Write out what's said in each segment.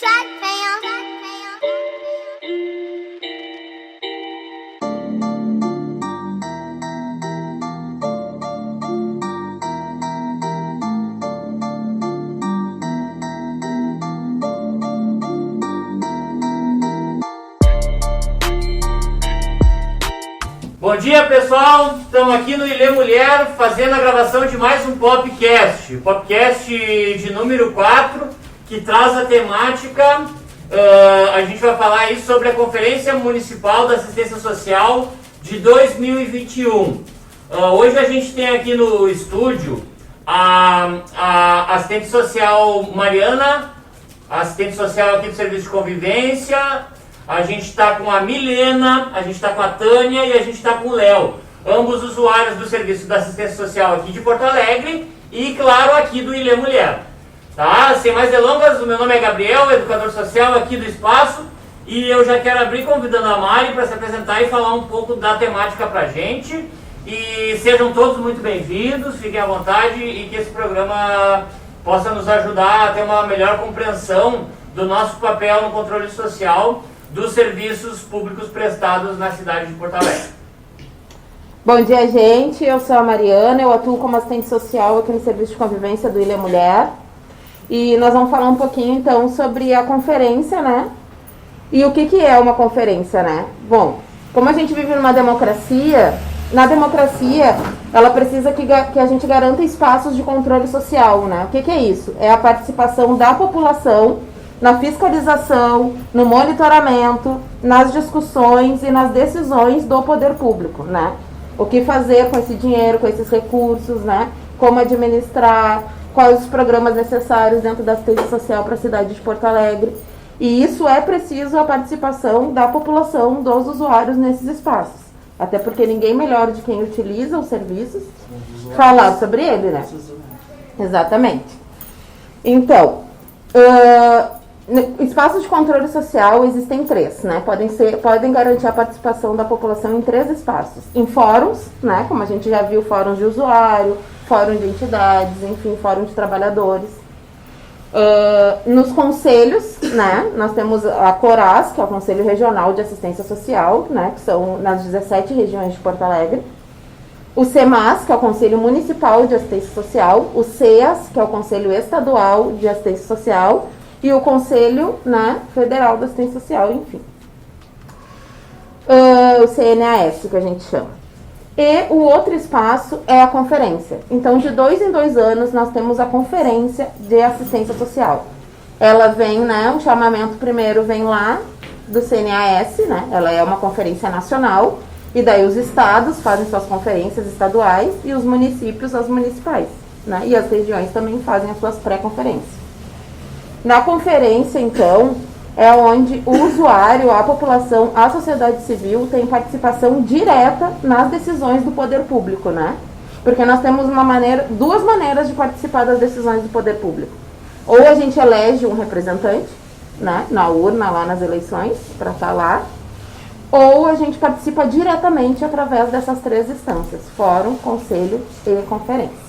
Bom dia, pessoal, estamos aqui no Ilê Mulher fazendo a gravação de mais um podcast de número 4, que traz a temática, a gente vai falar aí sobre a Conferência Municipal da Assistência Social de 2021. Hoje a gente tem aqui no estúdio a assistente social Mariana, a assistente social aqui do Serviço de Convivência. A gente está com a Milena, a gente está com a Tânia e a gente está com o Léo, ambos usuários do Serviço da Assistência Social aqui de Porto Alegre e, claro, aqui do Ilê Mulher. Tá? Sem mais delongas, o meu nome é Gabriel, educador social aqui do espaço, e eu já quero abrir convidando a Mari para se apresentar e falar um pouco da temática para a gente. E sejam todos muito bem-vindos, fiquem à vontade e que esse programa possa nos ajudar a ter uma melhor compreensão do nosso papel no controle social dos serviços públicos prestados na cidade de Porto Alegre. Bom dia, gente. Eu sou a Mariana, eu atuo como assistente social aqui no Serviço de Convivência do Ilê Mulher. E nós vamos falar um pouquinho, então, sobre a conferência, né? E o que é uma conferência, né? Bom, como a gente vive numa democracia, na democracia, ela precisa que a gente garanta espaços de controle social, né? O que é isso? É a participação da população na fiscalização, no monitoramento, nas discussões e nas decisões do poder público, né? O que fazer com esse dinheiro, com esses recursos, né? Como administrar, quais os programas necessários dentro da assistência social para a cidade de Porto Alegre. E isso é preciso a participação da população, dos usuários nesses espaços. Até porque ninguém melhor de quem utiliza os serviços falar sobre ele, né? Exatamente. Então, espaços de controle social existem 3, né? Podem garantir a participação da população em 3 espaços. Em fóruns, né? Como a gente já viu, fóruns de usuário, fórum de entidades, enfim, fórum de trabalhadores. Nos conselhos, né? Nós temos a CORAS, que é o Conselho Regional de Assistência Social, né? Que são nas 17 regiões de Porto Alegre. O CEMAS, que é o Conselho Municipal de Assistência Social. O CEAS, que é o Conselho Estadual de Assistência Social. E o Conselho, né, Federal da Assistência Social, enfim. O CNAS, que a gente chama. E o outro espaço é a conferência. Então, de 2 em 2 anos, nós temos a Conferência de Assistência Social. Ela vem, né, o chamamento primeiro vem lá do CNAS, né, ela é uma conferência nacional, e daí os estados fazem suas conferências estaduais e os municípios as municipais, né, e as regiões também fazem as suas pré-conferências. Na conferência, então, é onde o usuário, a população, a sociedade civil tem participação direta nas decisões do poder público, né? Porque nós temos duas maneiras de participar das decisões do poder público. Ou a gente elege um representante, né, na urna, lá nas eleições, para estar lá, ou a gente participa diretamente através dessas 3 instâncias, fórum, conselho e conferência.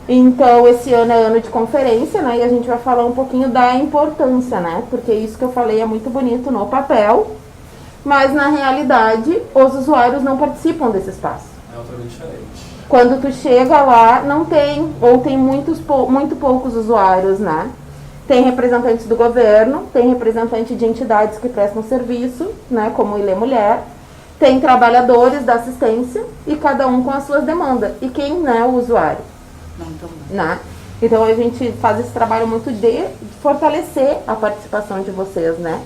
Então, esse ano é ano de conferência, né, e a gente vai falar um pouquinho da importância, né, porque isso que eu falei é muito bonito no papel, mas na realidade os usuários não participam desse espaço. É totalmente diferente. Quando tu chega lá, não tem, ou tem muito poucos usuários, né, tem representantes do governo, tem representante de entidades que prestam serviço, né, como o Ilê Mulher, tem trabalhadores da assistência e cada um com as suas demandas. E quem não é o usuário? Né? Então a gente faz esse trabalho muito de fortalecer a participação de vocês, né?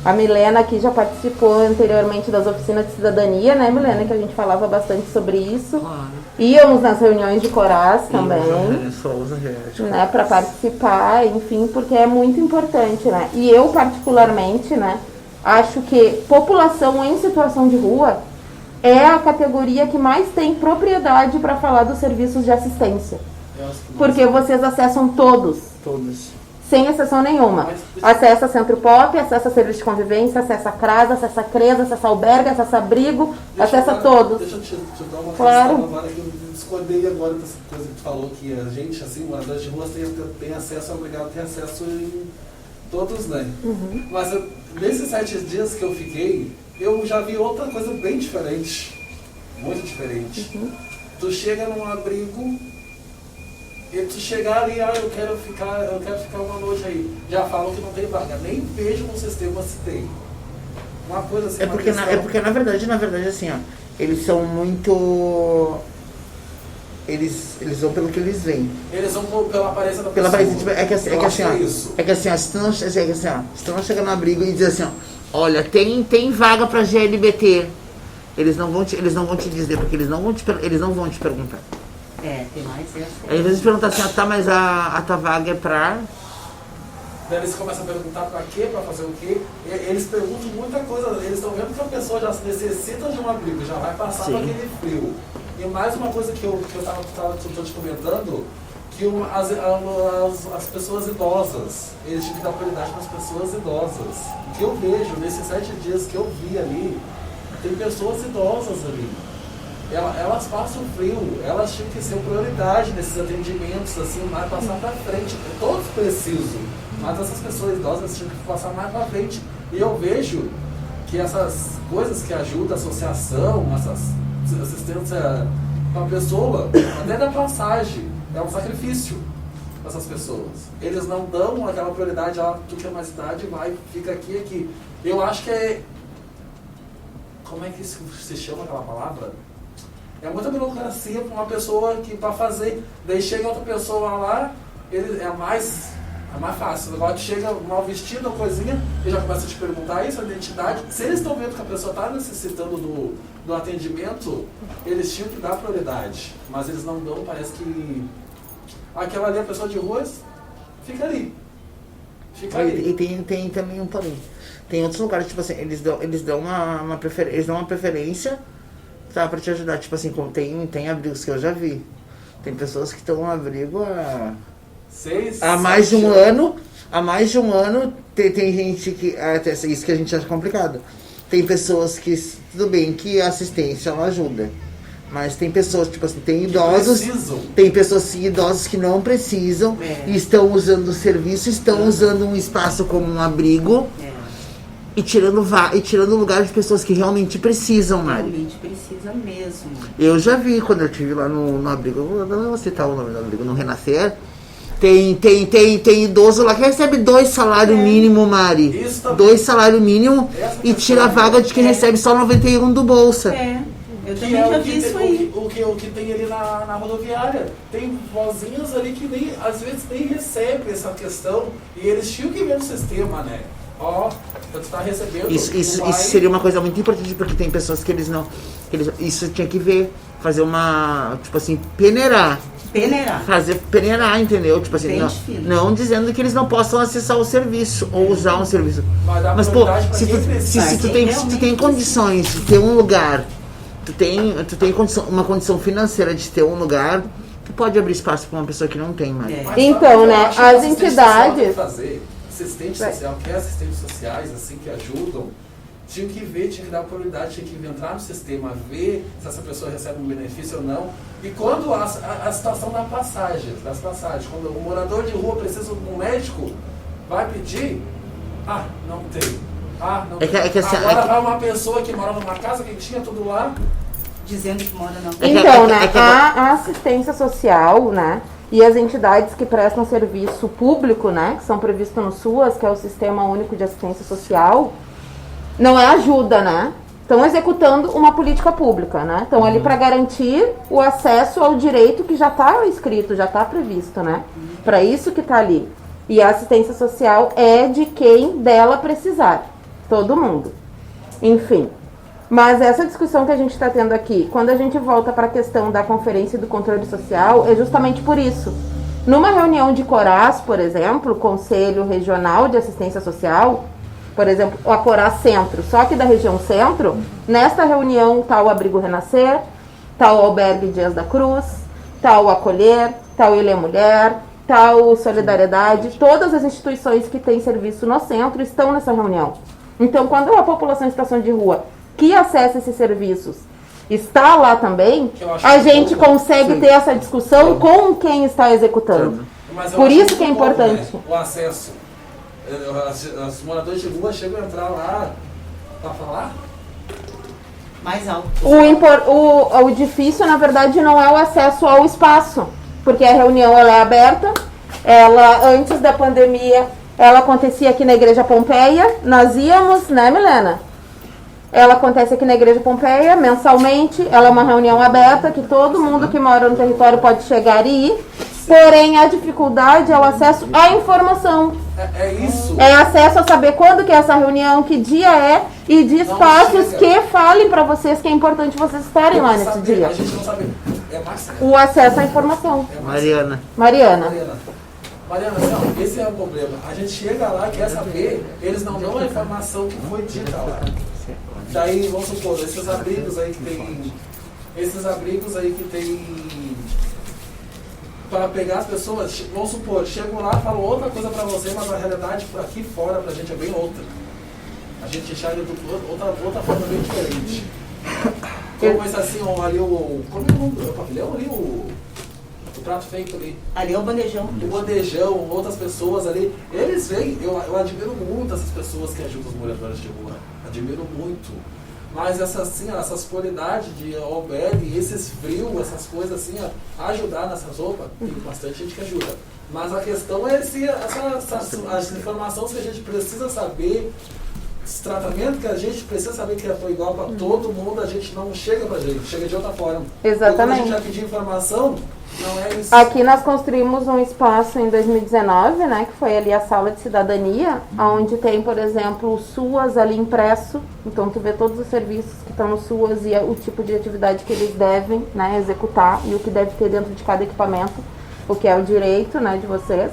A Milena aqui já participou anteriormente das oficinas de cidadania, né, Milena? Que a gente falava bastante sobre isso. Claro. Íamos nas reuniões de CORAS também, né, para participar, enfim, porque é muito importante, né? E eu particularmente, né, acho que população em situação de rua é a categoria que mais tem propriedade para falar dos serviços de assistência. Porque vocês acessam todos. Sem exceção nenhuma. Acessa Centro Pop, acessa Serviço de Convivência, acessa CRAS, acessa CRES, acessa Albergue, acessa Abrigo, acessa todos. Deixa eu te dar uma claro. Agora que eu discordei agora dessa coisa que tu falou, que a gente, assim, moradores de rua, tem acesso, é obrigado a ter acesso Todos leem. Mas nesses 7 dias que eu fiquei, eu já vi outra coisa bem diferente. Muito diferente. Tu chega num abrigo e tu chegar ali, eu quero ficar uma noite aí. Já falam que não tem vaga. Nem vejo no sistema se tem. Uma coisa assim. É porque na verdade, assim, ó, eles são muito. Eles vão pelo que eles veem. Eles vão pela aparência da Pela pessoa. aparência, é que assim, ó, se tu não chegar no abrigo e dizer assim, ó, olha, tem vaga pra GLBT, eles não vão te dizer, porque eles não vão te perguntar. Tem mais essa. Aí, às vezes perguntar assim, tá, mas a tua vaga é pra... Daí eles começam a perguntar pra quê, pra fazer o quê. Eles perguntam muita coisa, eles estão vendo que a pessoa já necessita de um abrigo, já vai passar por aquele frio. E mais uma coisa que eu tô te comentando, que as pessoas idosas, eles tinham que dar prioridade para as pessoas idosas. O que eu vejo nesses 7 dias que eu vi ali, tem pessoas idosas ali. Elas passam frio, elas tinham que ser prioridade nesses atendimentos, assim, mais passar para frente. Todos precisam, mas essas pessoas idosas tinham que passar mais para frente. E eu vejo que essas coisas que ajudam a associação, essas assistência para a pessoa, até da passagem, é um sacrifício para essas pessoas. Eles não dão aquela prioridade, tu que é mais idade, vai, fica aqui. Eu acho que é... Como é que se chama aquela palavra? É muita burocracia para uma pessoa que para fazer. Daí chega outra pessoa lá, é mais fácil. Agora tu chega mal vestido ou coisinha, e já começa a te perguntar isso, a identidade. Se eles estão vendo que a pessoa está necessitando do atendimento, eles tinham que dar prioridade. Mas eles não dão, parece que aquela ali, a pessoa de ruas, fica ali. E tem também um porém. Tem outros lugares, tipo assim, eles dão uma preferência, tá, pra te ajudar. Tipo assim, como tem abrigos que eu já vi. Tem pessoas que estão no abrigo há mais de um ano. Há mais de um ano tem gente que... Até isso que a gente acha complicado. Tem pessoas que, tudo bem, que a assistência ela ajuda. Mas tem pessoas, tipo assim, tem idosos. Tem pessoas idosas que não precisam e estão usando o serviço, estão usando um espaço como um abrigo. E tirando lugar de pessoas que realmente precisam, Mari. Realmente precisa mesmo. Eu já vi quando eu estive lá no abrigo, eu não vou citar o nome do abrigo, no Renascer. Tem idoso lá que recebe 2 salários mínimos, Mari. 2 salários mínimos e tira a vaga de quem recebe só 91 do Bolsa. Eu também já vi isso aí. O que tem ali na rodoviária. Tem vozinhos ali que às vezes nem recebem essa questão e eles tinham que ver no sistema, né? Tu tá recebendo. Isso seria uma coisa muito importante, porque tem pessoas que eles não. Isso tinha que ver, fazer uma. Tipo assim, peneirar, entendeu? Tipo assim, não dizendo que eles não possam acessar o serviço ou usar um serviço. Mas pô, se tu tem condições de ter um lugar, tu tem uma condição financeira de ter um lugar, tu pode abrir espaço para uma pessoa que não tem mais. Então, né, as entidades... Assistentes sociais, que é assistentes sociais, assim, que ajudam, tinham que ver, tinham que dar prioridade, tinham que entrar no sistema, ver se essa pessoa recebe um benefício ou não. E quando a situação das passagens, quando o morador de rua precisa de um médico, vai pedir, não tem. Não tem. Agora vai uma pessoa que mora numa casa que tinha tudo lá, dizendo que mora na rua. Então, né, a assistência social, né, e as entidades que prestam serviço público, né, que são previstos no SUAS, que é o Sistema Único de Assistência Social, não é ajuda, né? Estão executando uma política pública, né? Estão ali para garantir o acesso ao direito que já está escrito, já está previsto, né? Para isso que está ali. E a assistência social é de quem dela precisar. Todo mundo. Enfim. Mas essa discussão que a gente está tendo aqui, quando a gente volta para a questão da conferência do controle social, é justamente por isso. Numa reunião de CORAS, por exemplo, Conselho Regional de Assistência Social, por exemplo, a CORAS Centro, só que da região Centro, nesta reunião está o Abrigo Renascer, está o Albergue Dias da Cruz, está o Acolher, está o Ilê Mulher, está o Solidariedade, todas as instituições que têm serviço no centro estão nessa reunião. Então, quando a população em situação de rua que acessa esses serviços está lá também, a gente consegue ter essa discussão com quem está executando. Por isso que é importante. O acesso. Os moradores de rua chegam a entrar lá para falar? Mais alto. O difícil, na verdade, não é o acesso ao espaço, porque a reunião ela é aberta. Antes da pandemia, ela acontecia aqui na Igreja Pompeia. Nós íamos, né, Milena? Ela acontece aqui na Igreja Pompeia, mensalmente. Ela é uma reunião aberta, que todo mundo que mora no território pode chegar e ir. Porém, a dificuldade é o acesso à informação. É isso. É acesso a saber quando que é essa reunião, que dia é, e de espaços que falem para vocês que é importante vocês estarem lá nesse dia. A gente não sabe. É Márcia? O acesso à informação. Mariana. Mariana, assim, ó, esse é o problema. A gente chega lá, quer saber, eles não dão a informação que foi dita lá. Daí, vamos supor, esses abrigos aí que tem para pegar as pessoas, vamos supor, chegam lá, falam outra coisa para você, mas a realidade aqui fora pra gente é bem outra. A gente enxerga outra forma bem diferente. Como isso assim, ali como é o nome do pavilhão ali, o prato feito ali. Ali é o bandejão. O bandejão, outras pessoas ali, eles vêm, eu admiro muito essas pessoas que ajudam os moradores de rua. Admiro muito. Mas essas qualidades de OBL, esses frios, essas coisas assim, ajudar nessas roupas, tem bastante gente que ajuda. Mas a questão é as informações que a gente precisa saber, esse tratamento que a gente precisa saber que é igual para todo mundo, a gente não chega pra gente, chega de outra forma. Exatamente. Quando a gente já pediu informação, não é isso. aqui nós construímos um espaço em 2019, né, que foi ali a Sala de Cidadania, onde tem, por exemplo, o SUAS ali impresso. Então tu vê todos os serviços que estão no SUAS e o tipo de atividade que eles devem, né, executar e o que deve ter dentro de cada equipamento, o que é o direito, né, de vocês.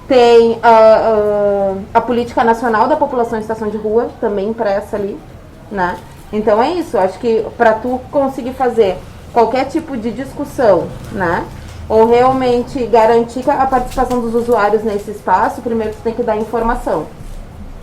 Tem a Política Nacional da População em Situação de Rua, também impressa ali, né? Então é isso, acho que para tu conseguir fazer qualquer tipo de discussão, né? Ou realmente garantir a participação dos usuários nesse espaço, primeiro tu tem que dar informação,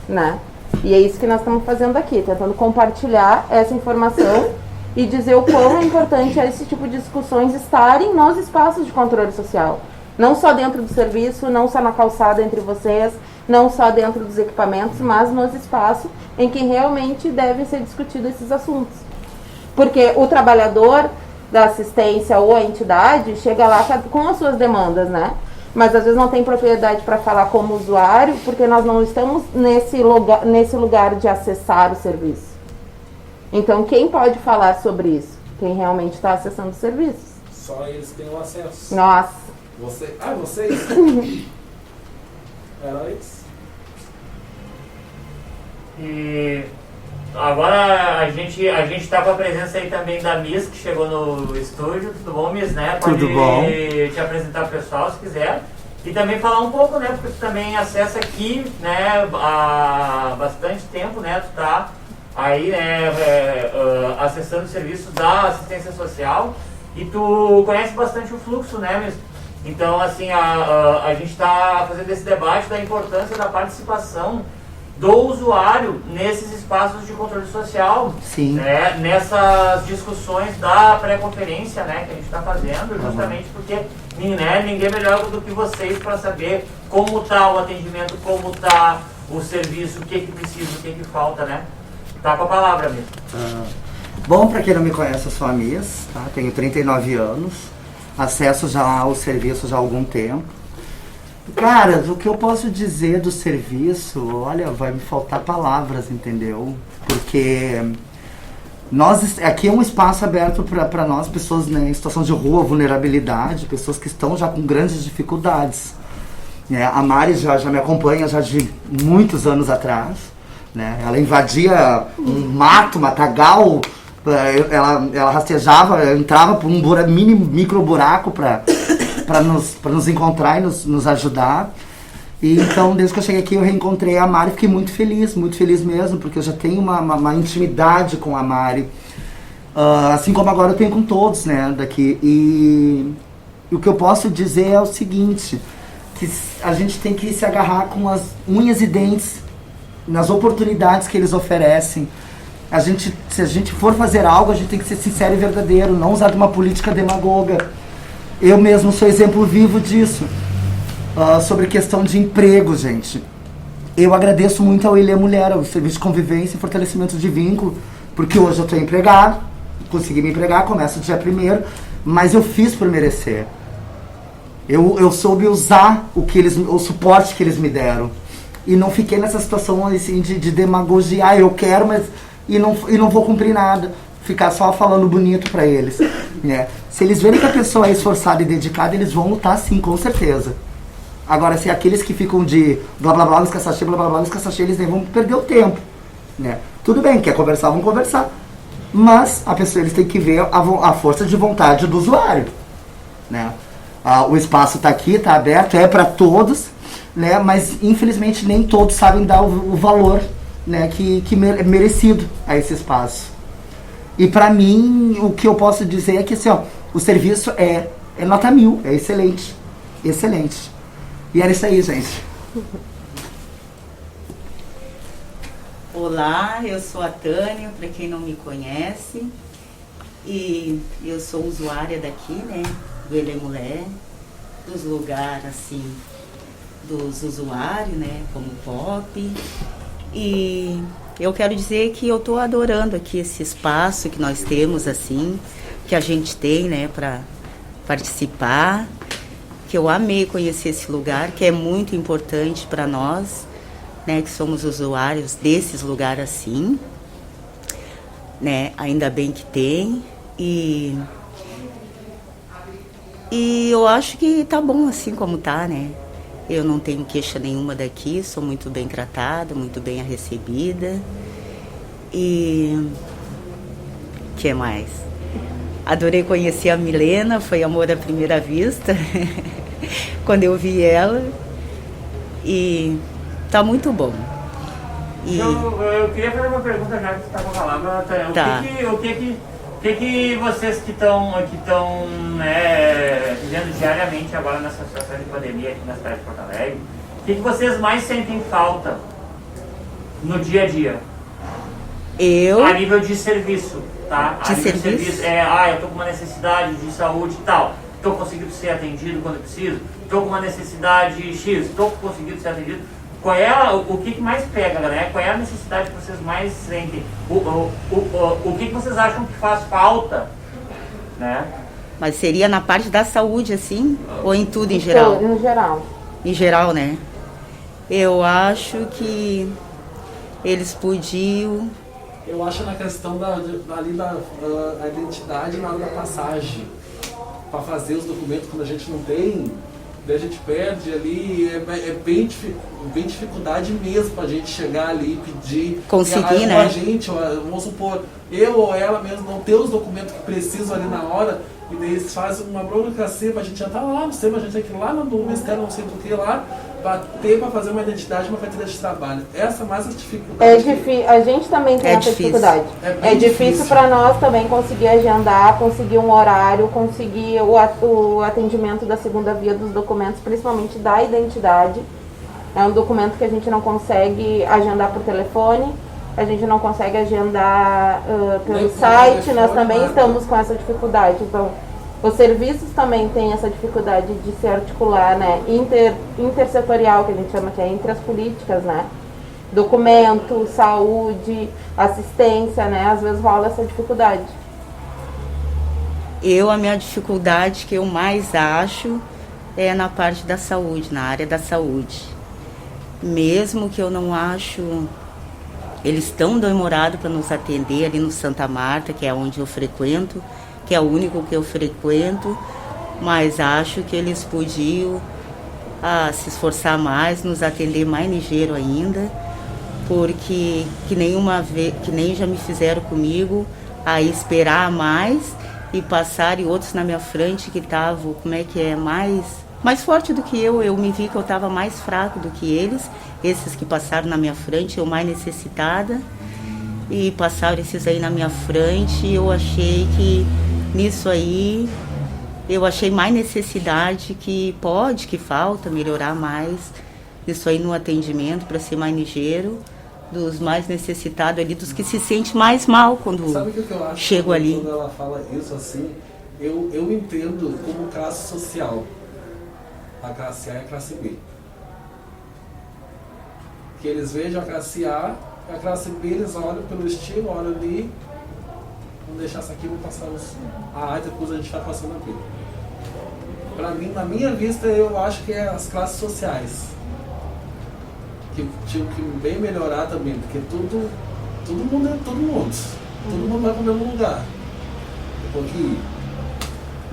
né? E é isso que nós estamos fazendo aqui, tentando compartilhar essa informação e dizer o quão é importante esse tipo de discussões estarem nos espaços de controle social. Não só dentro do serviço, não só na calçada entre vocês, não só dentro dos equipamentos, mas nos espaços em que realmente devem ser discutidos esses assuntos. Porque o trabalhador da assistência ou a entidade chega lá com as suas demandas, né? Mas às vezes não tem propriedade para falar como usuário, porque nós não estamos nesse lugar de acessar o serviço. Então quem pode falar sobre isso? Quem realmente está acessando os serviços. Só eles têm o acesso. Nossa. Vocês? Era isso. E agora a gente está com a presença aí também da Miss, que chegou no estúdio. Tudo bom, Miss, né? Pode Tudo bom. te apresentar pro pessoal, se quiser. E também falar um pouco, né? Porque tu também acessa aqui, né? Há bastante tempo, né? Tu tá aí, né? Acessando serviços da assistência social. E tu conhece bastante o fluxo, né, Miss? Então, assim, a gente está fazendo esse debate da importância da participação do usuário nesses espaços de controle social. Sim. Né, nessas discussões da pré-conferência, né, que a gente está fazendo, justamente porque, né, ninguém melhor do que vocês para saber como está o atendimento, como está o serviço, o que precisa, o que falta, né? Tá com a palavra mesmo. Bom, para quem não me conhece, eu sou a Miss, tá? Tenho 39 anos, acesso já ao serviço já há algum tempo. Cara, o que eu posso dizer do serviço, olha, vai me faltar palavras, entendeu? Porque aqui é um espaço aberto para nós, pessoas, né, em situação de rua, vulnerabilidade, pessoas que estão já com grandes dificuldades. A Mari já me acompanha já de muitos anos atrás, né? Ela invadia um mato, matagal, ela rastejava, entrava por um micro buraco para nos encontrar e nos ajudar. E então, desde que eu cheguei aqui, eu reencontrei a Mari, fiquei muito feliz mesmo, porque eu já tenho uma intimidade com a Mari, assim como agora eu tenho com todos, né, daqui. E o que eu posso dizer é o seguinte, que a gente tem que se agarrar com as unhas e dentes nas oportunidades que eles oferecem. Se a gente for fazer algo, a gente tem que ser sincero e verdadeiro, não usar de uma política demagoga. Eu mesmo sou exemplo vivo disso. Sobre questão de emprego, gente. eu agradeço muito ao Ele é Mulher, ao serviço de convivência e fortalecimento de vínculo, porque hoje eu estou empregado, consegui me empregar, começo dia 1º, mas eu fiz por merecer. Eu soube usar o suporte que eles me deram. E não fiquei nessa situação assim, de demagogia, eu quero, mas e não vou cumprir nada. Ficar só falando bonito pra eles. Né? Se eles verem que a pessoa é esforçada e dedicada, eles vão lutar sim, com certeza. Agora, se aqueles que ficam de blá blá blá, blá blá blá, eles nem vão perder o tempo. Né? Tudo bem, quer conversar, vão conversar. Mas eles têm que ver a força de vontade do usuário. Né? O espaço está aqui, está aberto, é para todos, né? Mas infelizmente nem todos sabem dar o valor, né, que é merecido a esse espaço. E para mim, o que eu posso dizer é que assim, ó, o serviço é nota 1000, é excelente. Excelente. E era isso aí, gente. Olá, eu sou a Tânia, para quem não me conhece. E eu sou usuária daqui, né? Do Ele é Mulher, dos lugares assim, dos usuários, né, como Pop. E eu quero dizer que eu estou adorando aqui esse espaço que nós temos, assim, que a gente tem, né, para participar, que eu amei conhecer esse lugar, que é muito importante para nós, né, que somos usuários desses lugares assim, né, ainda bem que tem. E eu acho que tá bom assim como tá, né? Eu não tenho queixa nenhuma daqui, sou muito bem tratada, muito bem recebida. E o que mais? Adorei conhecer a Milena, foi amor à primeira vista, quando eu vi ela. E tá muito bom. E... Eu queria fazer uma pergunta já que você está com a palavra, Tânia. Tá. O que vocês que estão vivendo diariamente agora nessa situação de pandemia aqui na cidade de Porto Alegre, o que vocês mais sentem falta no dia a dia? A nível de serviço, tá? De serviço? Eu tô com uma necessidade de saúde e tal. Tô conseguindo ser atendido quando eu preciso. Tô com uma necessidade X. Tô conseguindo ser atendido. O que mais pega, né? Qual é a necessidade que vocês mais sentem? O que vocês acham que faz falta, né? Mas seria na parte da saúde, assim? Ou em tudo em geral? Em geral. Em geral, né? Eu acho que eles podiam... Eu acho na questão da identidade na hora da passagem. Para fazer os documentos quando a gente não tem, daí a gente perde ali, é bem dificuldade mesmo pra gente chegar ali e pedir. Conseguir, e né? A gente, vamos supor, eu ou ela mesmo não ter os documentos que precisam ali na hora, e daí eles fazem uma burocracia pra gente já tá lá, não sei, mas a gente tem que ir lá no Ministério, não sei do que lá, bater pra fazer uma identidade, uma carteira de trabalho. Essa é mais a dificuldade. A gente também tem essa dificuldade. É difícil para nós também conseguir agendar, conseguir um horário, conseguir o atendimento da segunda via dos documentos, principalmente da identidade. É um documento que a gente não consegue agendar por telefone, a gente não consegue agendar pelo site, nós também estamos com essa dificuldade. Então, os serviços também têm essa dificuldade de se articular, né? Intersetorial, que a gente chama, que é entre as políticas, né? Documento, saúde, assistência, né? Às vezes rola essa dificuldade. A minha dificuldade que eu mais acho é na parte da saúde, na área da saúde. Mesmo que eu não acho... Eles estão demorados para nos atender ali no Santa Marta, que é onde eu frequento, que é o único que eu frequento, mas acho que eles podiam se esforçar mais, nos atender mais ligeiro ainda, porque que nem já me fizeram comigo, a esperar mais e passar, e outros na minha frente que estavam, mais forte do que eu me vi que eu estava mais fraco do que eles, esses que passaram na minha frente, eu mais necessitada, e passaram esses aí na minha frente, eu achei que nisso aí, eu achei mais necessidade que falta melhorar mais, isso aí no atendimento, para ser mais ligeiro, dos mais necessitados ali, dos que se sentem mais mal quando chego ali. Quando ela fala isso assim, eu entendo como classe social. A classe A e a classe B. Que eles vejam a classe A, a classe B, eles olham pelo estilo, olham ali, vamos deixar isso aqui, vou passar a A e depois a gente vai passando a B. Pra mim, na minha vista, eu acho que é as classes sociais. Que tinham que bem melhorar também, porque todo mundo é todo mundo. Todo mundo vai para o mesmo lugar. Porque,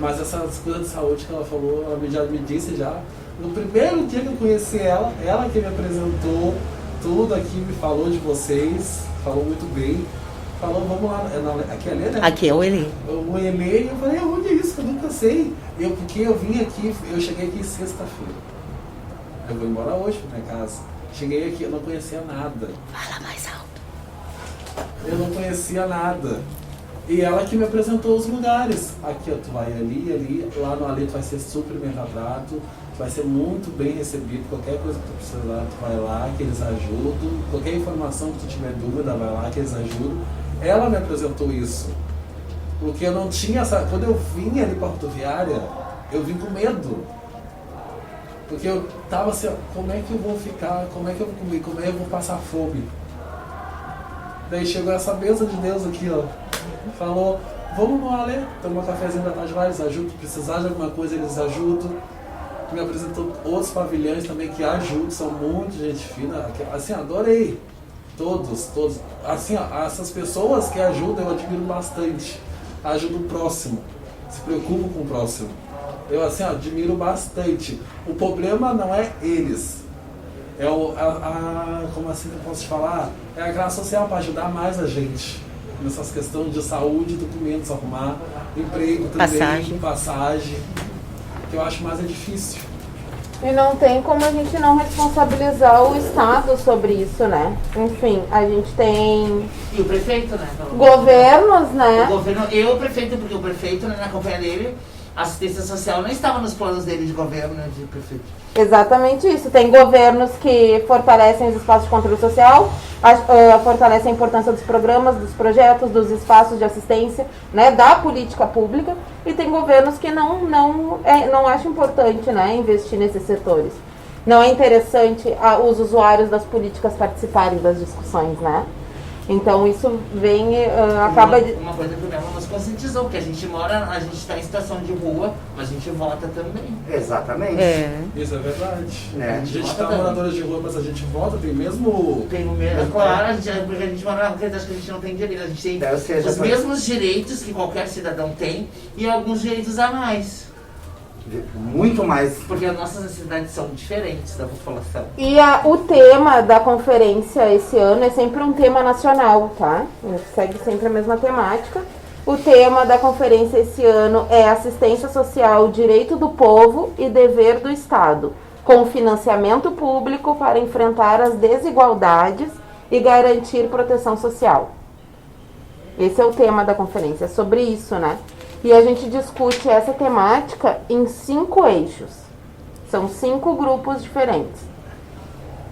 mas essas coisas de saúde que ela falou, ela já me disse já. No primeiro dia que eu conheci ela que me apresentou tudo aqui, me falou de vocês, falou muito bem. Falou, vamos lá, aqui é a Lê, né? Aqui é o Elê. O Elê, e eu falei, onde é isso? Eu nunca sei. Porque eu vim aqui, eu cheguei aqui sexta-feira. Eu vou embora hoje pra minha casa. Cheguei aqui, eu não conhecia nada. Fala mais alto. Eu não conhecia nada. E ela que me apresentou os lugares. Aqui, ó, tu vai ali, lá no Ali tu vai ser super bem tratado, tu vai ser muito bem recebido, qualquer coisa que tu precisar, tu vai lá, que eles ajudam, qualquer informação que tu tiver dúvida, vai lá, que eles ajudam. Ela me apresentou isso. Porque eu não tinha essa... Quando eu vim ali pra rodoviária, eu vim com medo. Porque eu tava assim, ó, como é que eu vou ficar, como é que eu vou comer, como é que eu vou passar fome? Daí chegou essa bênção de Deus aqui, ó. Falou, vamos no Ale, tomar um cafezinho da tarde lá, eles ajudam. Se precisar de alguma coisa, eles ajudam. Me apresentou outros pavilhões também que ajudam, são muito gente fina. Assim, adorei. Todos. Assim, ó, essas pessoas que ajudam, eu admiro bastante. Ajudam o próximo, se preocupam com o próximo. Eu assim, ó, admiro bastante. O problema não é eles. É como assim que eu posso te falar? É a classe social para ajudar mais a gente. Nessas questões de saúde, documentos, arrumar, emprego também, passagem. Que eu acho mais difícil. E não tem como a gente não responsabilizar o Estado sobre isso, né? Enfim, a gente tem... E o prefeito, né? Governos, né? O governo e o prefeito, porque o prefeito, né, na campanha dele, a assistência social não estava nos planos dele de governo, né, de prefeito. Exatamente isso. Tem governos que fortalecem os espaços de controle social, fortalecem a importância dos programas, dos projetos, dos espaços de assistência, né, da política pública, e tem governos que não acham importante, né, investir nesses setores. Não é interessante os usuários das políticas participarem das discussões, né? Então isso vem, acaba... Uma coisa que o Melo nos conscientizou, porque a gente está em situação de rua, mas a gente vota também. Exatamente. Isso é verdade. É. A gente está moradora de rua, mas a gente vota, tem mesmo... Tem o mesmo, claro, porque a gente mora na rua, acho que a gente não tem direito. A gente tem os mesmos direitos que qualquer cidadão tem e alguns direitos a mais. Muito mais. Porque as nossas necessidades são diferentes da população. E o tema da conferência esse ano é sempre um tema nacional, tá? A gente segue sempre a mesma temática. O tema da conferência esse ano é assistência social, direito do povo e dever do Estado, com financiamento público para enfrentar as desigualdades e garantir proteção social. Esse é o tema da conferência, é sobre isso, né? E a gente discute essa temática em 5 eixos. São 5 grupos diferentes.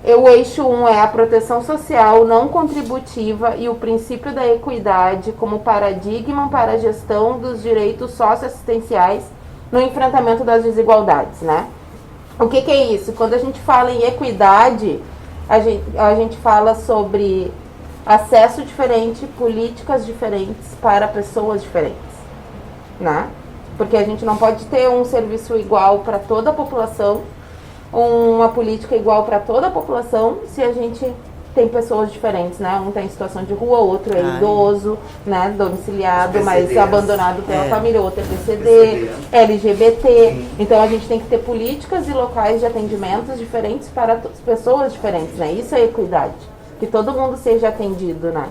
O eixo 1 é a proteção social não contributiva e o princípio da equidade como paradigma para a gestão dos direitos socioassistenciais no enfrentamento das desigualdades, né? O que é isso? Quando a gente fala em equidade, a gente fala sobre acesso diferente, políticas diferentes para pessoas diferentes. Né? Porque a gente não pode ter um serviço igual para toda a população, uma política igual para toda a população, se a gente tem pessoas diferentes, né? Um tem situação de rua, outro é idoso, né? Domiciliado, mas abandonado pela família, outro é PCD, LGBT. Então a gente tem que ter políticas e locais de atendimentos diferentes para pessoas diferentes, né? Isso é equidade, que todo mundo seja atendido, né?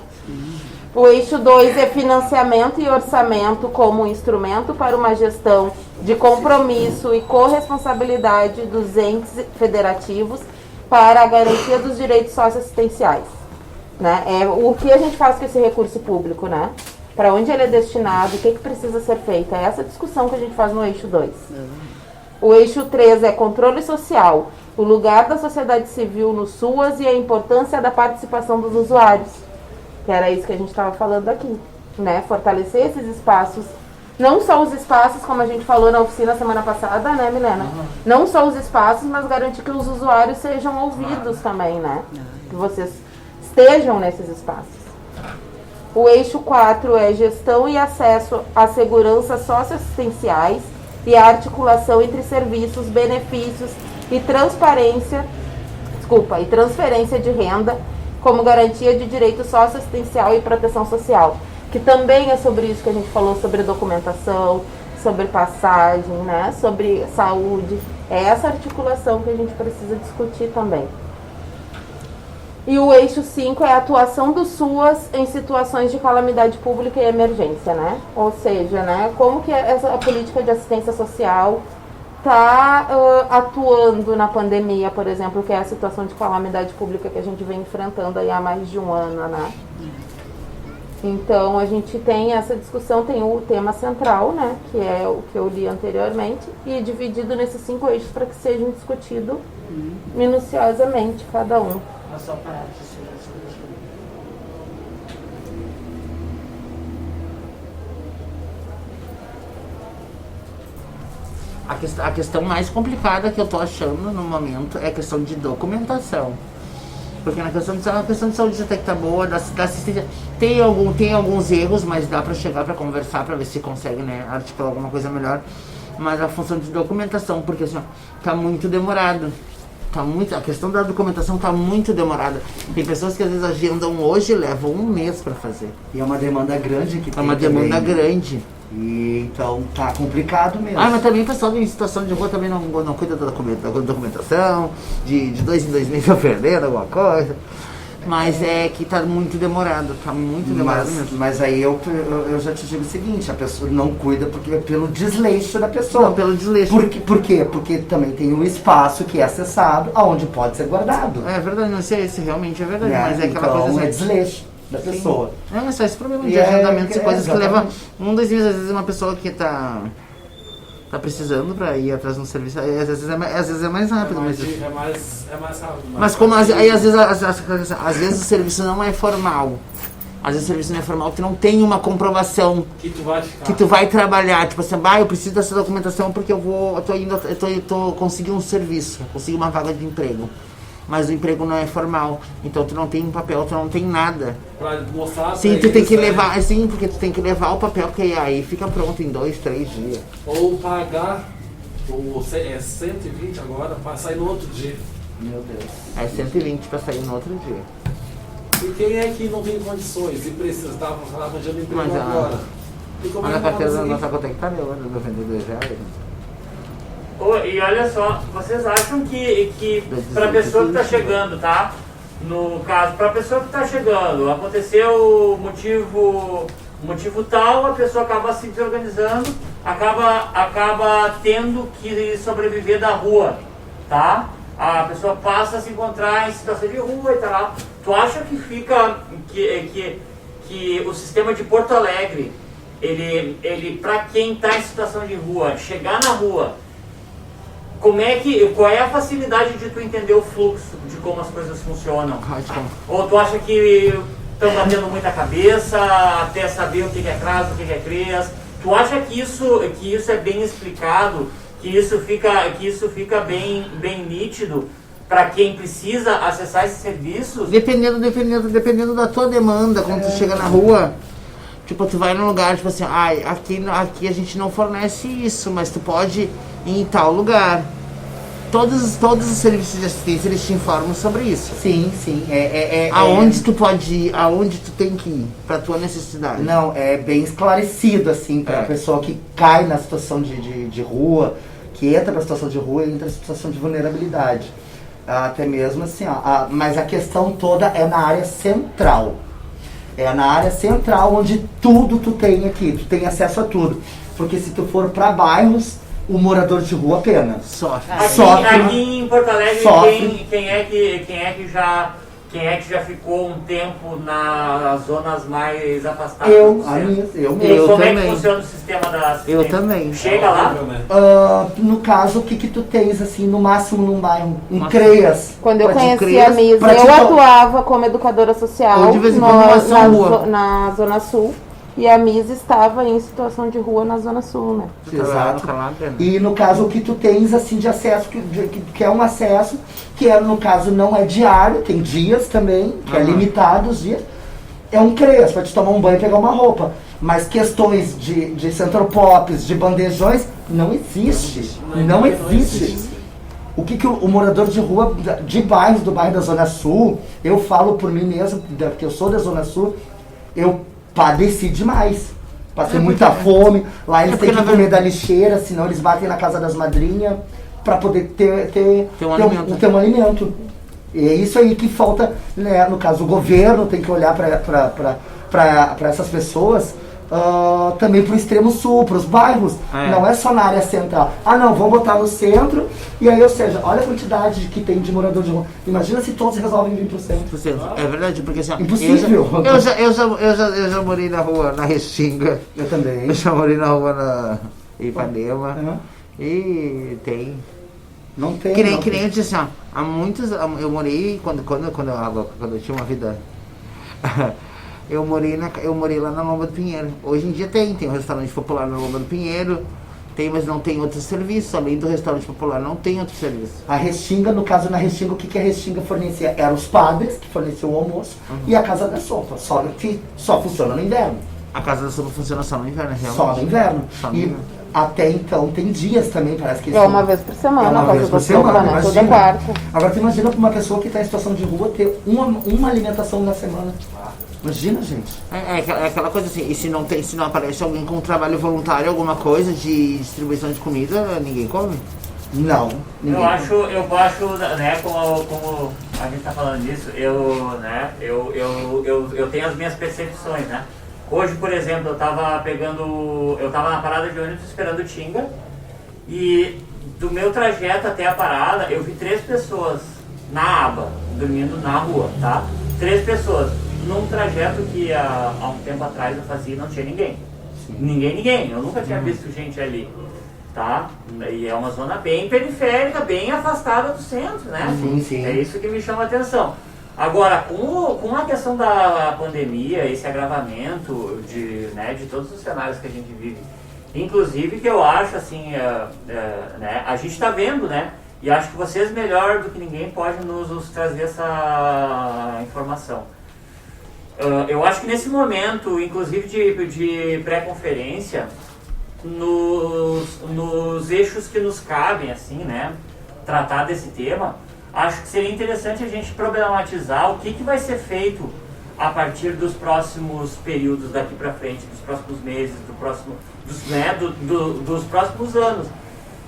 O eixo 2 é financiamento e orçamento como instrumento para uma gestão de compromisso e corresponsabilidade dos entes federativos para a garantia dos direitos socioassistenciais. Né? O que a gente faz com esse recurso público, né? Para onde ele é destinado, o que precisa ser feito. É essa discussão que a gente faz no eixo 2. O eixo 3 é controle social, o lugar da sociedade civil no SUAS e a importância da participação dos usuários. Que era isso que a gente estava falando aqui, né? Fortalecer esses espaços Não só os espaços, como a gente falou na oficina semana passada, né, Milena? Não só os espaços, mas garantir que os usuários sejam ouvidos também, né? Que vocês estejam nesses espaços. O eixo 4 é gestão e acesso a seguranças socioassistenciais e a articulação entre serviços, benefícios e transferência de renda como garantia de direito socioassistencial e proteção social, que também é sobre isso que a gente falou, sobre documentação, sobre passagem, né, sobre saúde. É essa articulação que a gente precisa discutir também. E o eixo 5 é a atuação do SUAS em situações de calamidade pública e emergência, né? Ou seja, né, como que a política de assistência social está atuando na pandemia, por exemplo, que é a situação de calamidade pública que a gente vem enfrentando aí há mais de um ano, né? Então, a gente tem essa discussão, tem o tema central, né, que é o que eu li anteriormente, e é dividido nesses 5 eixos para que sejam discutidos minuciosamente, cada um. Só parar de a questão mais complicada que eu tô achando no momento é a questão de documentação. Porque na questão de saúde até que tá boa, da assistência tem alguns erros, mas dá para chegar para conversar, para ver se consegue, né, articular alguma coisa melhor. Mas a função de documentação, porque assim, ó, tá muito demorado. A questão da documentação tá muito demorada. Tem pessoas que às vezes agendam hoje e levam um mês para fazer. E é uma demanda grande que tem. É uma demanda grande. E então tá complicado mesmo. Mas também o pessoal em situação de rua também não cuida da documentação, de 2 em 2 meses eu perdendo alguma coisa. Mas é que tá muito demorado, mesmo. Mas aí eu já te digo o seguinte, a pessoa não cuida porque é pelo desleixo da pessoa. Não, pelo desleixo. Por quê? Porque também tem um espaço que é acessado, aonde pode ser guardado. É verdade, não sei se realmente é verdade, mas é aquela então, coisa assim. É desleixo da pessoa. É só esse problema de agendamentos e coisas que levam 1, 2 meses. Às vezes uma pessoa que tá precisando pra ir atrás de um serviço, às vezes é mais rápido. É mais rápido. Mas como às vezes o serviço não é formal. Às vezes o serviço não é formal, tu não tem uma comprovação Que tu vai ficar. que tu vai trabalhar. Tipo assim, eu preciso dessa documentação porque eu tô conseguindo um serviço, consegui uma vaga de emprego. Mas o emprego não é formal, então tu não tem um papel, tu não tem nada. Pra mostrar. Sim, tu tem que levar, sim, porque tu tem que levar o papel, porque aí fica pronto em 2, 3 dias. Ou pagar, é 120 agora, pra sair no outro dia. Meu Deus. É 120 pra sair no outro dia. E quem é que não tem condições e precisa, tava de emprego Mas agora? E como Mas é a que carteira da vai nossa conta que tá meu, né? R$92. E olha só, vocês acham que para a pessoa que está chegando, tá? No caso, para a pessoa que está chegando, aconteceu motivo tal, a pessoa acaba se desorganizando, acaba tendo que sobreviver da rua, tá? A pessoa passa a se encontrar em situação de rua e tal. Tu acha que fica que o sistema de Porto Alegre, ele para quem está em situação de rua, chegar na rua, qual é a facilidade de tu entender o fluxo de como as coisas funcionam? Ou tu acha que estão batendo muita cabeça até saber o que é CRAS, o que é CREAS? Tu acha que isso é bem explicado, que isso fica bem nítido para quem precisa acessar esses serviços? Dependendo da tua demanda, quando tu chega na rua. Tipo, tu vai num lugar, tipo assim, aqui a gente não fornece isso, mas tu pode ir em tal lugar. Todos os serviços de assistência, eles te informam sobre isso. Sim. Aonde tu pode ir, aonde tu tem que ir, pra tua necessidade. Não, é bem esclarecido, assim, pra pessoa que cai na situação de rua, que entra na situação de rua e entra na situação de vulnerabilidade. Até mesmo assim, mas a questão toda é na área central. É na área central onde tudo tu tem aqui, tu tem acesso a tudo. Porque se tu for para bairros, o morador de rua apenas sofre. Aqui em Porto Alegre, quem é que já ficou um tempo nas zonas mais afastadas? Eu Como é que funciona o sistema da assistência? Eu também. Chega lá? No caso, o que tu tens, assim, no máximo num bairro? Um CREAS. Quando eu conheci a Misa, eu atuava como educadora social de vez em quando na Zona Sul. E a Miss estava em situação de rua na Zona Sul, né? Exato. E no caso o que tu tens assim de acesso, que é um acesso, que é, no caso não é diário, tem dias também, que é limitado os dias, é um CREAS, pra te tomar um banho e pegar uma roupa. Mas questões de centropops, de bandejões, não existe. Não existe. O que o morador de rua, de bairros, do bairro da Zona Sul, eu falo por mim mesmo, porque eu sou da Zona Sul, eu padeci demais. Passei muita fome, lá eles têm que comer da lixeira, senão eles batem na casa das madrinhas para poder ter um alimento. E é isso aí que falta, né? No caso, o governo tem que olhar para essas pessoas, também para o extremo sul, para os bairros. Não é só na área central. Ah, não, vamos botar no centro, e aí, ou seja, olha a quantidade que tem de morador de rua. Imagina se todos resolvem vir para o centro. É verdade, porque assim, impossível. Eu já morei na rua, na Restinga. Eu também. Eu já morei na rua na Ipanema. E tem. Não tem. Que nem eu disse assim, ó, há muitos. Eu morei quando eu tinha uma vida. Eu morei lá na Lomba do Pinheiro. Hoje em dia tem um restaurante popular na Lomba do Pinheiro. Tem, mas não tem outros serviços. Além do restaurante popular, não tem outro serviço. A Restinga, no caso, na Restinga, o que a Restinga fornecia? Eram os padres, que forneciam o almoço, e a Casa da Sopa, que só funciona no inverno. A Casa da Sopa funciona só no inverno, realmente. Só no inverno. Só no inverno. Até então tem dias também, parece que... É uma vez por semana, uma vez por semana, né? Toda imagina. quarta. Agora tu imagina para uma pessoa que está em situação de rua ter uma alimentação na semana. Imagina, gente. É aquela coisa assim, e se não aparece alguém com um trabalho voluntário, alguma coisa de distribuição de comida, ninguém come? Não. Eu acho, né, como a gente tá falando disso, eu tenho as minhas percepções, né? Hoje, por exemplo, eu tava na parada de ônibus esperando o Tinga, e do meu trajeto até a parada, eu vi 3 pessoas na aba, dormindo na rua, tá? 3 pessoas. Num trajeto que há um tempo atrás eu fazia, não tinha ninguém. Sim. Ninguém. Eu nunca tinha visto gente ali, tá? E é uma zona bem periférica, bem afastada do centro, né? Sim. É isso que me chama a atenção. Agora, com a questão da pandemia, esse agravamento de todos os cenários que a gente vive, inclusive que eu acho assim, né, a gente está vendo, né? E acho que vocês melhor do que ninguém podem nos trazer essa informação. Eu acho que nesse momento, inclusive de pré-conferência, nos eixos que nos cabem, assim, né, tratar desse tema, acho que seria interessante a gente problematizar o que vai ser feito a partir dos próximos períodos daqui para frente, dos próximos meses, dos próximos anos.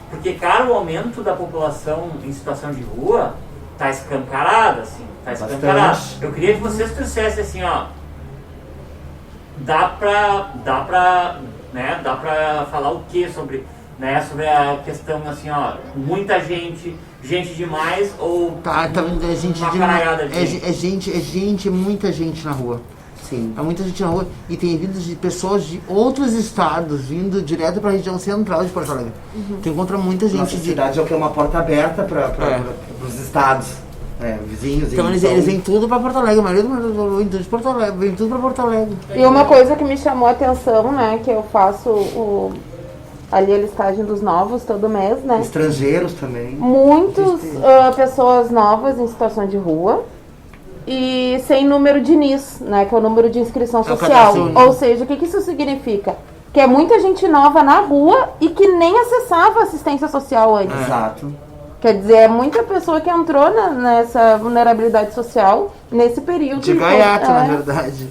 Porque, cara, o aumento da população em situação de rua tá escancarado, assim, Eu queria que vocês trouxessem assim, ó, dá pra falar o que sobre a questão, assim, ó, muita gente demais ou é gente uma caralhada de gente? É muita gente na rua. Sim. É muita gente na rua e tem vindo de pessoas de outros estados vindo direto para a região central de Porto Alegre. Tu encontra muita gente. Nossa cidade é o que é uma porta aberta para os estados. Vizinhos. Então eles vêm tudo para Porto Alegre, a maioria do vem tudo de Porto Alegre, vem tudo para Porto Alegre. E uma coisa que me chamou a atenção, né, que eu faço ali a listagem dos novos todo mês, né? Estrangeiros também. Muitas pessoas novas em situação de rua e sem número de NIS, né, que é o número de inscrição social. Ou seja, o que isso significa? Que é muita gente nova na rua e que nem acessava a assistência social antes. Exato. Quer dizer, é muita pessoa que entrou nessa vulnerabilidade social nesse período. De gaiato, na verdade.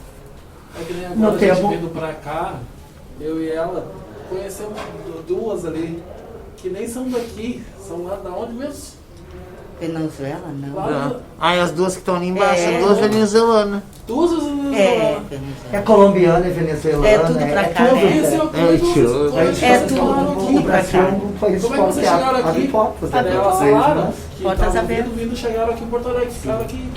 É que nem agora a gente vindo pra cá, eu e ela conhecemos 2 ali, que nem são daqui, são lá da onde mesmo? Venezuela, não. E as 2 que estão ali embaixo, as 2 venezuelanas. 2 venezuelanas. É colombiana e venezuelana. É tudo pra cá, tudo, né? tudo pra cá. Como é que vocês chegaram aqui? Elas falaram que estavam vindo, chegaram aqui em Porto Alegre, ficaram aqui.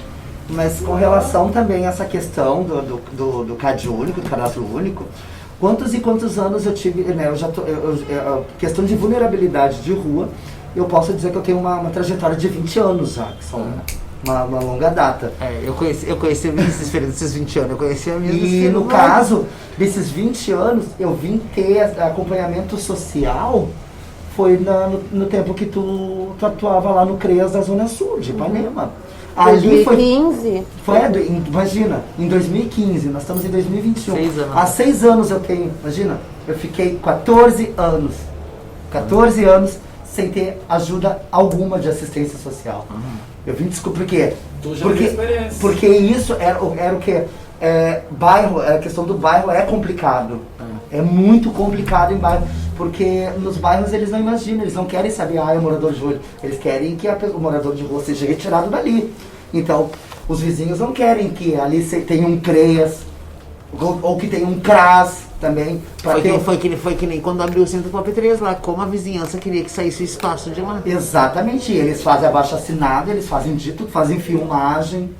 Mas com relação também a essa questão do CAD único, do cadastro único, quantos anos eu tive, né, questão de vulnerabilidade de rua, eu posso dizer que eu tenho uma trajetória de 20 anos já, que são, uma longa data. Eu conheci esses 20 anos, eu conheci a minha. E no caso desses 20 anos, eu vim ter acompanhamento social, foi no tempo que tu atuava lá no CREAS da Zona Sul, de Ipanema. Ali 2015? Imagina, em 2015, nós estamos em 2021. 6 anos. Há 6 anos eu tenho, imagina, eu fiquei 14 anos sem ter ajuda alguma de assistência social. Eu vim descobrir por quê? Porque isso era o que? Bairro, a questão do bairro é complicado. É muito complicado em bairro. Porque nos bairros eles não imaginam, eles não querem saber, é morador de rua. Eles querem que o morador de rua seja retirado dali. Então, os vizinhos não querem que ali tenha um CREAS, ou que tenha um CRAS também. Foi que nem quando abriu o Centro Pop 3 lá, como a vizinhança queria que saísse o espaço de lá. Exatamente, eles fazem abaixo-assinado, eles fazem dito, fazem filmagem.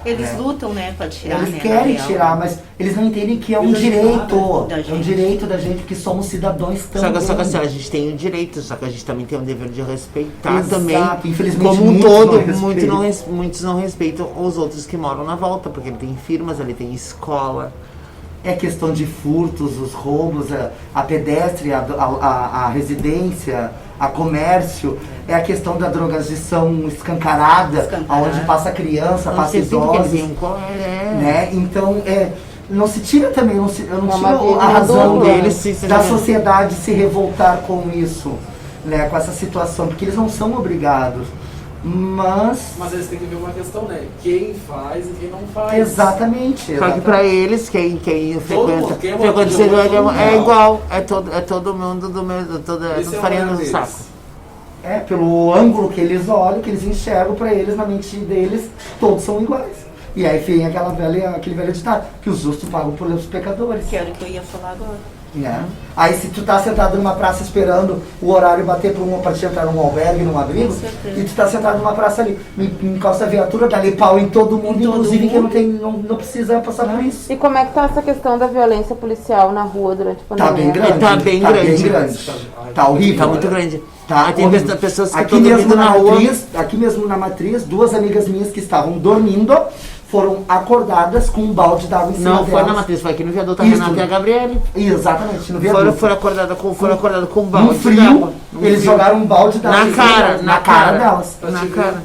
Eles lutam, né, pra tirar, Eles né, querem na real. tirar, mas eles não entendem que é um direito. É um direito da gente, que somos cidadãos também. Só que assim, a gente tem o direito, só que a gente também tem o dever de respeitar. Exato, também. infelizmente, Como um muitos todo, não respeitam. muitos não respeitam os outros que moram na volta, porque ele tem firmas, ele tem escola. É questão de furtos, os roubos, a pedestre, a residência, a comércio. É a questão da drogadição escancarada, onde passa criança, passa idosos. Né? Então, não se tira também, eu não tiro a razão deles, da sociedade se revoltar com isso, né? Com essa situação, porque eles não são obrigados. Mas eles têm que ver uma questão, né? Quem faz e quem não faz. Exatamente. Só que pra eles, quem frequenta é é igual, é todo mundo do mesmo, farinha no saco. Pelo ângulo que eles olham, que eles enxergam, pra eles, na mente deles, todos são iguais. E aí vem aquele velho ditado, que os justos pagam pelos pecadores. Que era o que eu ia falar agora. Aí se tu tá sentado numa praça esperando o horário bater pra te entrar num albergue, num abrigo, e tu tá sentado numa praça ali, encosta a viatura, dá ali pau em todo mundo, inclusive quem não precisa passar por isso. E como é que tá essa questão da violência policial na rua durante a pandemia? Tá bem grande. Tá horrível. Tá muito grande. Tem pessoas que aqui mesmo na Matriz, aqui mesmo na Matriz, 2 amigas minhas que estavam dormindo foram acordadas com um balde d'água em cima delas. Não foi na Matriz, foi aqui no viaduto, a Renata e a Gabriele. Exatamente, no viaduto. Foram acordadas com um balde. No frio, eles jogaram um balde d'água na cara delas. Na cara.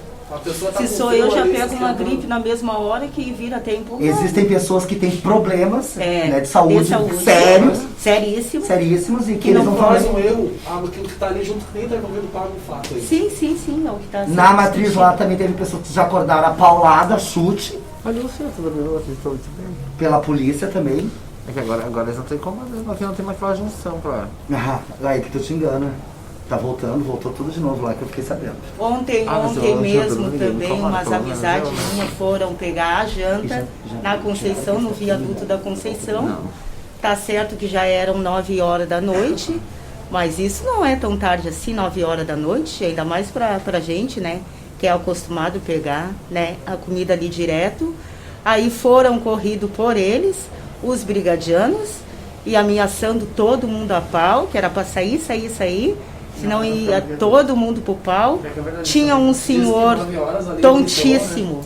Se sou eu, já pego uma gripe na mesma hora que vira até empurrado. Existem pessoas que têm problemas de saúde sérios, seríssimos, e que eles não faz fazem um erro, aquilo que tá ali junto que nem tá envolvido paga um fato aí. Sim, é o que tá Na Matriz lá também teve pessoas que já acordaram a paulada, chute. Olha o centro da minha vocês estão muito bem. Pela polícia também. É que agora eles não estão incomodando, aqui não tem mais aquela junção, claro. Aí que tu te engana. Tá voltou tudo de novo lá, que eu fiquei sabendo. Ontem mesmo também, umas amizades minhas foram pegar a janta na Conceição, no viaduto da Conceição. Tá certo que já eram 9 horas da noite, mas isso não é tão tarde assim, 9 horas da noite, ainda mais pra gente, né? Que é acostumado a pegar, né, a comida ali direto. Aí foram corridos por eles, os brigadianos, e ameaçando todo mundo a pau, que era para sair, senão ia todo mundo pro pau. Tinha um senhor tontíssimo,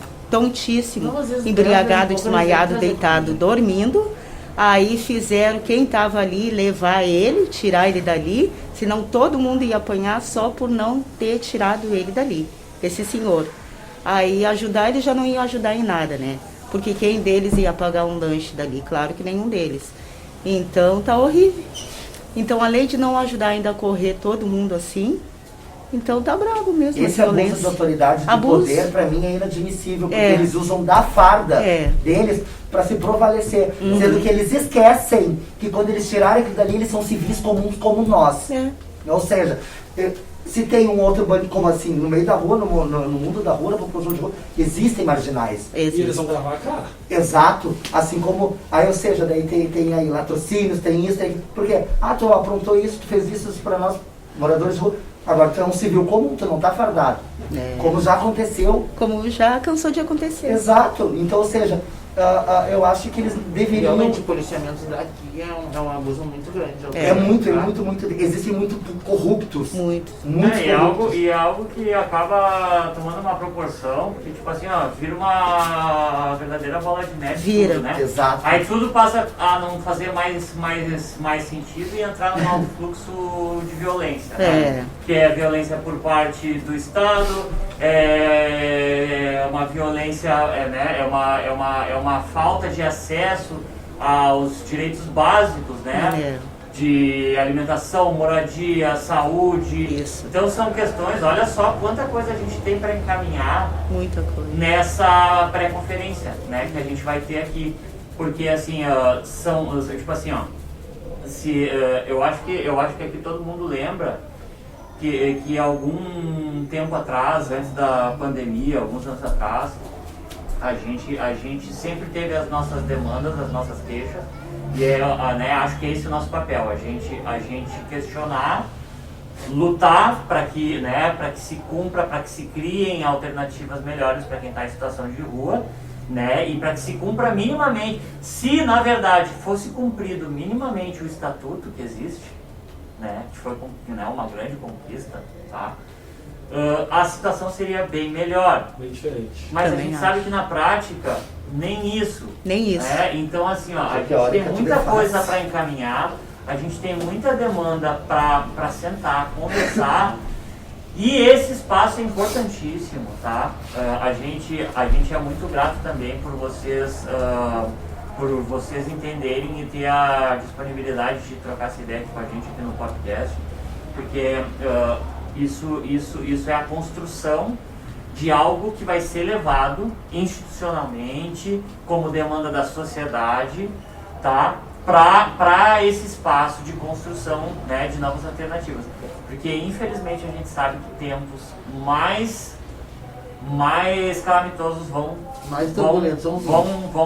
embriagado, desmaiado, deitado, dormindo. Aí fizeram quem estava ali levar ele, tirar ele dali, senão todo mundo ia apanhar só por não ter tirado ele dali, esse senhor. Aí ajudar, ele já não ia ajudar em nada, né? Porque quem deles ia pagar um lanche dali? Claro que nenhum deles. Então tá horrível. Então, além de não ajudar ainda a correr todo mundo assim, então tá bravo mesmo. Esse abuso de autoridade, de poder, pra mim é inadmissível, porque eles usam da farda deles para se prevalecer, sendo que eles esquecem que quando eles tirarem aquilo dali, eles são civis comuns como nós. Ou seja, se tem um outro bandido, como assim, no meio da rua, no mundo da rua, na população de rua, existem marginais. E eles vão gravar a cara. Exato. Assim como, aí, ou seja, daí tem aí latrocínios, tem isso, tem... Porque, tu aprontou isso, tu fez isso para nós, moradores de rua. Agora, tu é um civil comum, tu não tá fardado. Como já aconteceu. Como já cansou de acontecer. Exato. Então, ou seja, eu acho que eles deveriam... Realmente, o policiamento daqui é um abuso muito grande. Muito. Existem muito corruptos. Muito. É algo que acaba tomando uma proporção, porque, tipo assim, ó, vira uma verdadeira bola de neve. Tudo, né? Exato. Aí tudo passa a não fazer mais sentido e entrar num alto fluxo de violência. Né? Que é a violência por parte do Estado, é uma violência, é uma falta de acesso aos direitos básicos, né? De alimentação, moradia, saúde. Isso. Então são questões, olha só quanta coisa a gente tem para encaminhar Muita coisa. nessa pré-conferência, né, que a gente vai ter aqui. Porque assim, são, tipo assim, ó, eu acho que aqui todo mundo lembra que algum tempo atrás, antes da pandemia, alguns anos atrás, a gente sempre teve as nossas demandas, as nossas queixas, e acho que esse é o nosso papel, a gente questionar, lutar para que se cumpra, para que se criem alternativas melhores para quem está em situação de rua, né, e para que se cumpra minimamente, se na verdade fosse cumprido minimamente o estatuto que existe, né, que foi uma grande conquista, tá? A situação seria bem melhor. Bem diferente. Mas também a gente sabe que na prática, nem isso. Nem isso. Né? Então, assim, ó, a gente tem muita coisa para encaminhar, a gente tem muita demanda para sentar, conversar, e esse espaço é importantíssimo, tá? A gente é muito grato também por vocês entenderem e ter a disponibilidade de trocar essa ideia com a gente aqui no podcast, porque isso é a construção de algo que vai ser levado institucionalmente como demanda da sociedade, tá? Para esse espaço de construção, né, de novas alternativas. Porque infelizmente a gente sabe que tempos mais calamitosos vão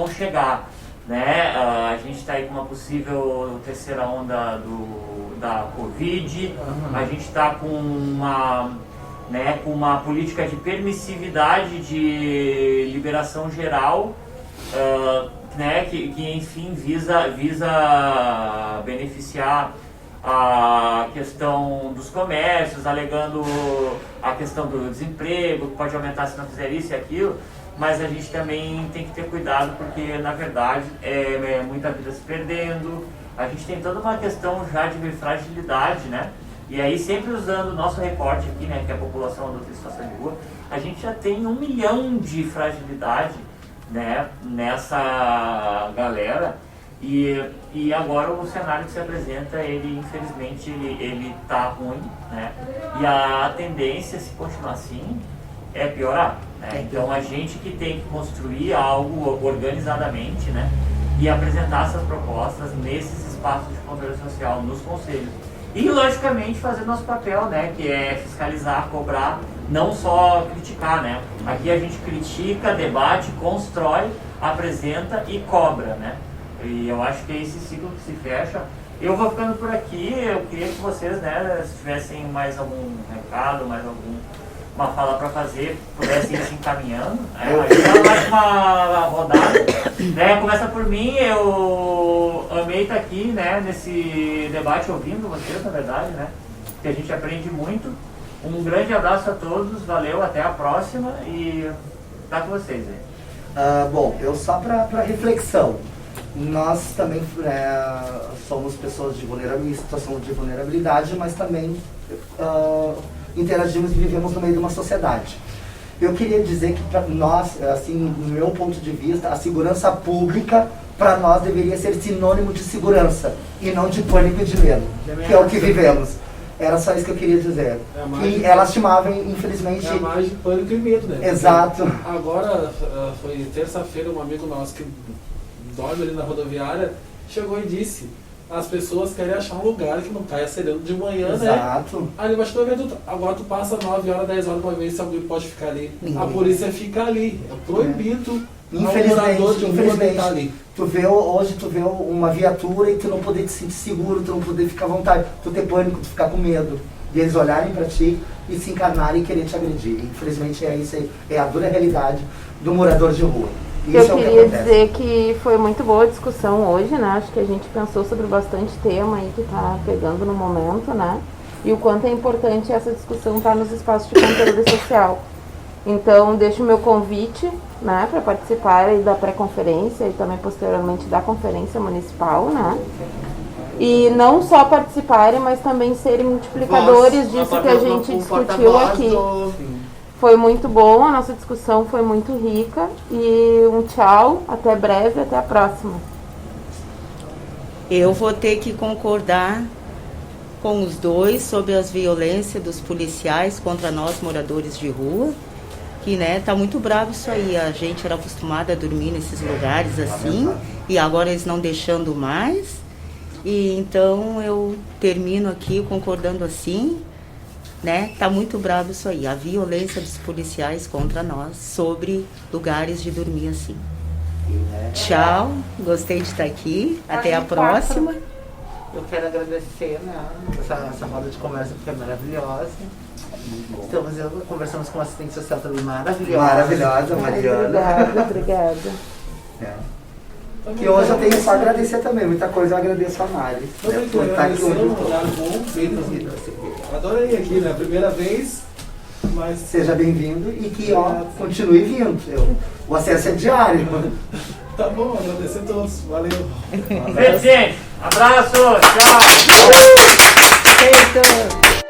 chegar. Né? A gente está aí com uma possível terceira onda da Covid, a gente está com uma política de permissividade de liberação geral, né? que enfim visa beneficiar a questão dos comércios, alegando a questão do desemprego, que pode aumentar se não fizer isso e aquilo. Mas a gente também tem que ter cuidado, porque na verdade é muita vida se perdendo, a gente tem toda uma questão já de fragilidade, né? E aí sempre usando o nosso recorte aqui, né, que é a população adulta em situação de rua, a gente já tem 1 milhão de fragilidade, né, nessa galera, e agora o cenário que se apresenta, ele infelizmente ele tá ruim, né? E a tendência, se continuar assim, é piorar. Né? Então a gente que tem que construir algo organizadamente, né, e apresentar essas propostas nesses espaços de controle social, nos conselhos. E logicamente fazer nosso papel, né, que é fiscalizar, cobrar, não só criticar, né? Aqui a gente critica, debate, constrói, apresenta e cobra, né? E eu acho que é esse ciclo que se fecha. Eu vou ficando por aqui, eu queria que vocês, né, se tivessem mais algum recado, mais uma fala para fazer, pudessem ir se encaminhando. A gente dá mais uma rodada. Né? Começa por mim, eu amei estar aqui, né, nesse debate, ouvindo vocês, na verdade, né? Que a gente aprende muito. Um grande abraço a todos, valeu, até a próxima e tá com vocês aí. Bom, eu só para reflexão. Nós também somos pessoas em situação de vulnerabilidade, mas também interagimos e vivemos no meio de uma sociedade. Eu queria dizer que para nós, assim, no meu ponto de vista, a segurança pública para nós deveria ser sinônimo de segurança e não de pânico e de medo, que é o que vivemos. Era só isso que eu queria dizer. Que é lastimável, infelizmente. É mais de pânico e medo, né? Exato. Agora, foi terça-feira, um amigo nosso que dorme ali na rodoviária chegou e disse: as pessoas querem achar um lugar que não caia sereno de manhã, exato, né? Ali embaixo do viaduto. Agora tu passa 9 horas, 10 horas pra ver se alguém pode ficar ali. A polícia fica ali. É proibido. Infelizmente, ali. Hoje tu vê uma viatura e tu não poder te sentir seguro, tu não poder ficar à vontade, tu ter pânico, tu ficar com medo. E eles olharem pra ti e se encarnarem e querer te agredir. Infelizmente é isso aí, é a dura realidade do morador de rua. Eu Isso é o que queria acontece. dizer que foi muito boa a discussão hoje, né? Acho que a gente pensou sobre bastante tema aí que tá pegando no momento, né? E o quanto é importante essa discussão estar nos espaços de conteúdo social. Então, deixo o meu convite, né, para participar aí da pré-conferência e também posteriormente da conferência municipal, né? E não só participarem, mas também serem multiplicadores disso que a gente discutiu aqui. Foi muito bom, a nossa discussão foi muito rica. E um tchau, até breve, até a próxima. Eu vou ter que concordar com os dois sobre as violências dos policiais contra nós moradores de rua, que, né, tá muito bravo isso aí. A gente era acostumada a dormir nesses lugares assim, e agora eles não deixando mais. E então eu termino aqui concordando assim, né? Tá muito bravo isso aí, a violência dos policiais contra nós sobre lugares de dormir assim. Tchau, gostei de estar aqui, até a próxima. Eu quero agradecer, né, essa roda de conversa que foi maravilhosa. Conversamos com uma assistente social também maravilhosa. Maravilhosa, Mariana. Obrigada. É. E hoje eu tenho só a agradecer também. Muita coisa eu agradeço a Mari. Também Por estar aqui hoje. um lugar bom, feito. Adorei aqui, né? Primeira vez, mas... Seja bem-vindo e que, ó, continue vindo. O acesso é diário. Tá bom, agradecer a todos. Valeu. Gente, abraço, tchau. Feito.